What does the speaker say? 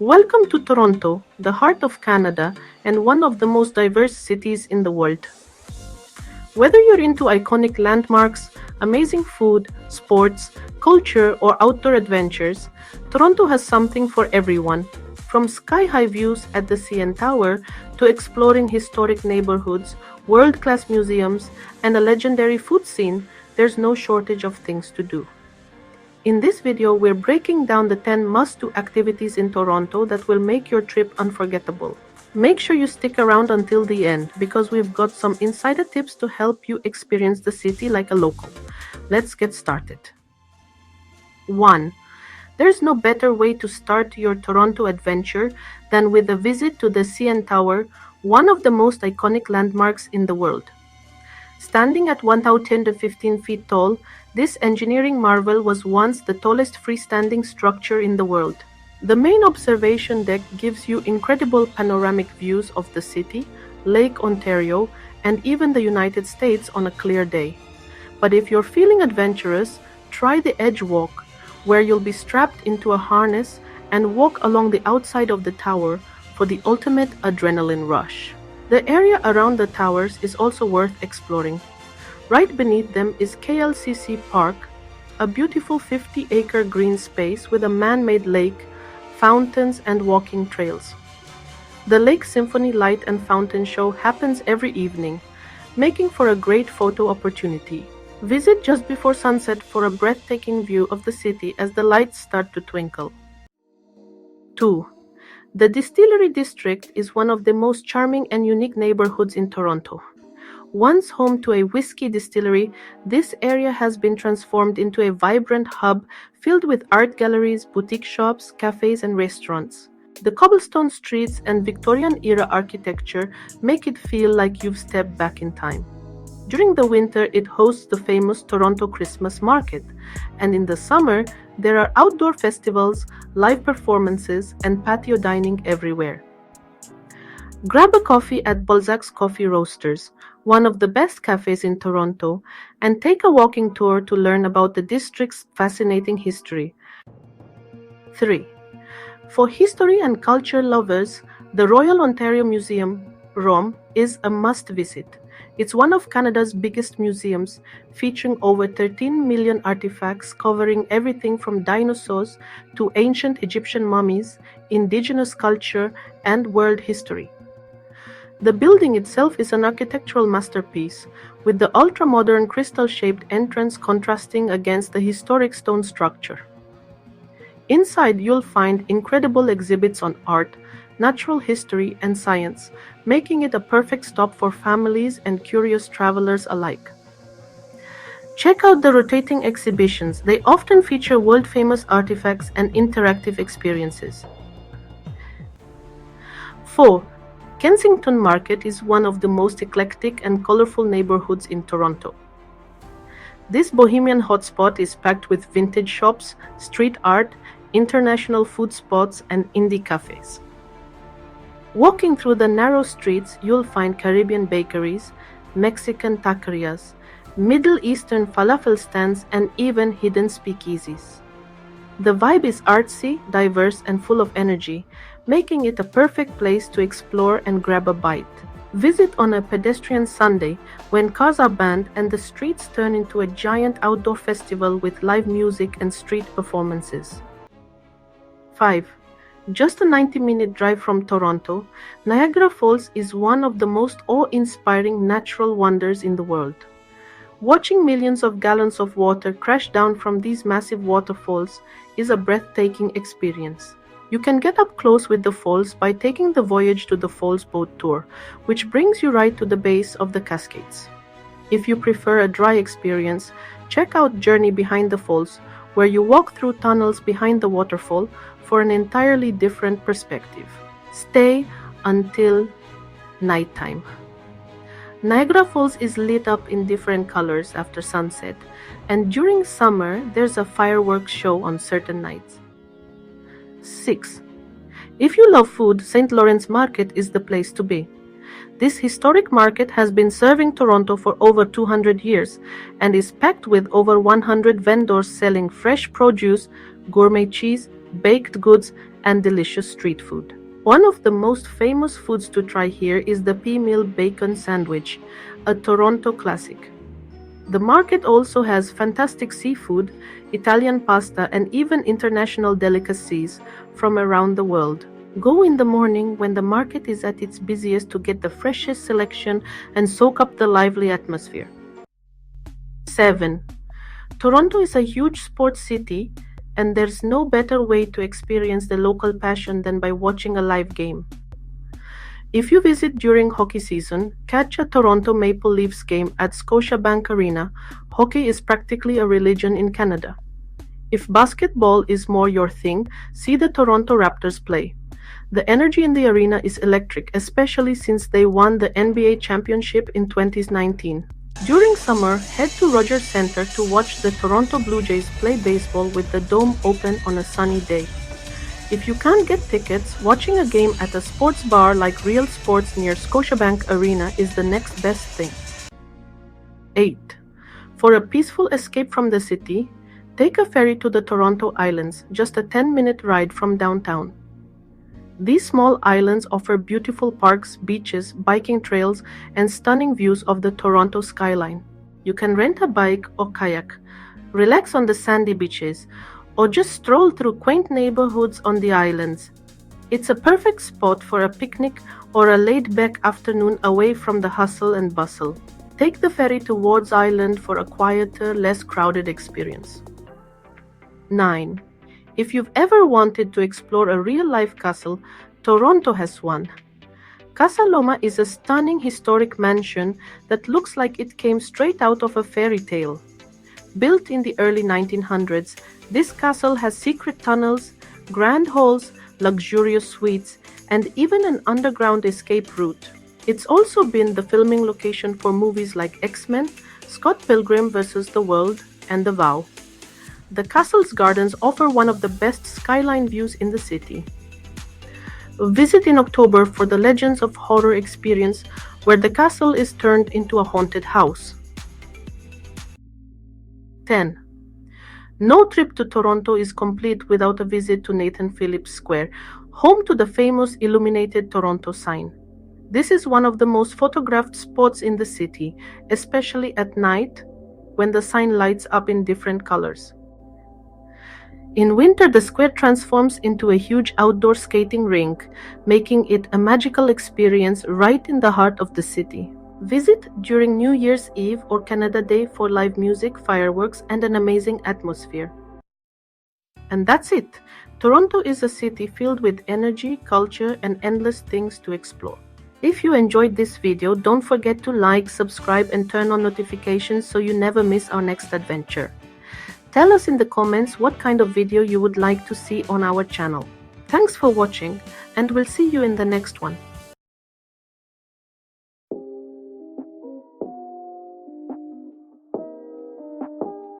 Welcome to Toronto, the heart of Canada and one of the most diverse cities in the world. Whether you're into iconic landmarks, amazing food, sports, culture, or outdoor adventures, Toronto has something for everyone. From sky-high views at the CN Tower to exploring historic neighborhoods, world-class museums, and a legendary food scene, there's no shortage of things to do. In this video, we're breaking down the 10 must-do activities in Toronto that will make your trip unforgettable. Make sure you stick around until the end because we've got some insider tips to help you experience the city like a local. Let's get started. 1. There's no better way to start your Toronto adventure than with a visit to the CN Tower, one of the most iconic landmarks in the world. Standing at 1,015 feet tall, this engineering marvel was once the tallest freestanding structure in the world. The main observation deck gives you incredible panoramic views of the city, Lake Ontario, and even the United States on a clear day. But if you're feeling adventurous, try the Edge Walk, where you'll be strapped into a harness and walk along the outside of the tower for the ultimate adrenaline rush. The area around the towers is also worth exploring. Right beneath them is KLCC Park, a beautiful 50-acre green space with a man-made lake, fountains, and walking trails. The Lake Symphony Light and Fountain Show happens every evening, making for a great photo opportunity. Visit just before sunset for a breathtaking view of the city as the lights start to twinkle. 2. The Distillery District is one of the most charming and unique neighborhoods in Toronto. Once home to a whiskey distillery, this area has been transformed into a vibrant hub filled with art galleries, boutique shops, cafes, and restaurants. The cobblestone streets and Victorian-era architecture make it feel like you've stepped back in time. During the winter, it hosts the famous Toronto Christmas Market, and in the summer, there are outdoor festivals, live performances, and patio dining everywhere. Grab a coffee at Balzac's Coffee Roasters, one of the best cafes in Toronto, and take a walking tour to learn about the district's fascinating history. 3. For history and culture lovers, the Royal Ontario Museum, ROM, is a must-visit. It's one of Canada's biggest museums, featuring over 13 million artifacts covering everything from dinosaurs to ancient Egyptian mummies, indigenous culture, and world history. The building itself is an architectural masterpiece, with the ultra-modern crystal-shaped entrance contrasting against the historic stone structure. Inside, you'll find incredible exhibits on art, natural history, and science, making it a perfect stop for families and curious travelers alike. Check out the rotating exhibitions. They often feature world-famous artifacts and interactive experiences. 4. Kensington Market is one of the most eclectic and colorful neighborhoods in Toronto. This bohemian hotspot is packed with vintage shops, street art, international food spots, and indie cafes. Walking through the narrow streets, you'll find Caribbean bakeries, Mexican taquerias, Middle Eastern falafel stands, and even hidden speakeasies. The vibe is artsy, diverse, and full of energy, making it a perfect place to explore and grab a bite. Visit on a pedestrian Sunday when cars are banned and the streets turn into a giant outdoor festival with live music and street performances. 5. Just a 90-minute drive from Toronto, Niagara Falls is one of the most awe-inspiring natural wonders in the world. Watching millions of gallons of water crash down from these massive waterfalls is a breathtaking experience. You can get up close with the falls by taking the Voyage to the Falls boat tour, which brings you right to the base of the Cascades. If you prefer a dry experience, check out Journey Behind the Falls, where you walk through tunnels behind the waterfall for an entirely different perspective. Stay until nighttime. Niagara Falls is lit up in different colors after sunset, and during summer, there's a fireworks show on certain nights. 6. If you love food, St. Lawrence Market is the place to be. This historic market has been serving Toronto for over 200 years and is packed with over 100 vendors selling fresh produce, gourmet cheese, baked goods, and delicious street food. One of the most famous foods to try here is the pea meal bacon sandwich, a Toronto classic. The market also has fantastic seafood, Italian pasta, and even international delicacies from around the world. Go in the morning when the market is at its busiest to get the freshest selection and soak up the lively atmosphere. 7. Toronto is a huge sports city, and there's no better way to experience the local passion than by watching a live game. If you visit during hockey season, catch a Toronto Maple Leafs game at Scotiabank Arena. Hockey is practically a religion in Canada. If basketball is more your thing, see the Toronto Raptors play. The energy in the arena is electric, especially since they won the NBA championship in 2019. During summer, head to Rogers Centre to watch the Toronto Blue Jays play baseball with the dome open on a sunny day. If you can't get tickets, watching a game at a sports bar like Real Sports near Scotiabank Arena is the next best thing. 8. For a peaceful escape from the city, take a ferry to the Toronto Islands, just a 10-minute ride from downtown. These small islands offer beautiful parks, beaches, biking trails, and stunning views of the Toronto skyline. You can rent a bike or kayak, relax on the sandy beaches, or just stroll through quaint neighborhoods on the islands. It's a perfect spot for a picnic or a laid-back afternoon away from the hustle and bustle. Take the ferry to Wards Island for a quieter, less crowded experience. 9. If you've ever wanted to explore a real-life castle, Toronto has one. Casa Loma is a stunning historic mansion that looks like it came straight out of a fairy tale. Built in the early 1900s, this castle has secret tunnels, grand halls, luxurious suites, and even an underground escape route. It's also been the filming location for movies like X-Men, Scott Pilgrim vs. the World, and The Vow. The castle's gardens offer one of the best skyline views in the city. Visit in October for the Legends of Horror experience, where the castle is turned into a haunted house. 10. No trip to Toronto is complete without a visit to Nathan Phillips Square, home to the famous illuminated Toronto sign. This is one of the most photographed spots in the city, especially at night when the sign lights up in different colors. In winter, the square transforms into a huge outdoor skating rink, making it a magical experience right in the heart of the city. Visit during New Year's Eve or Canada Day for live music, fireworks, and an amazing atmosphere. And that's it. Toronto is a city filled with energy, culture, and endless things to explore. If you enjoyed this video, don't forget to like, subscribe, and turn on notifications so you never miss our next adventure. Tell us in the comments what kind of video you would like to see on our channel. Thanks for watching, and we'll see you in the next one.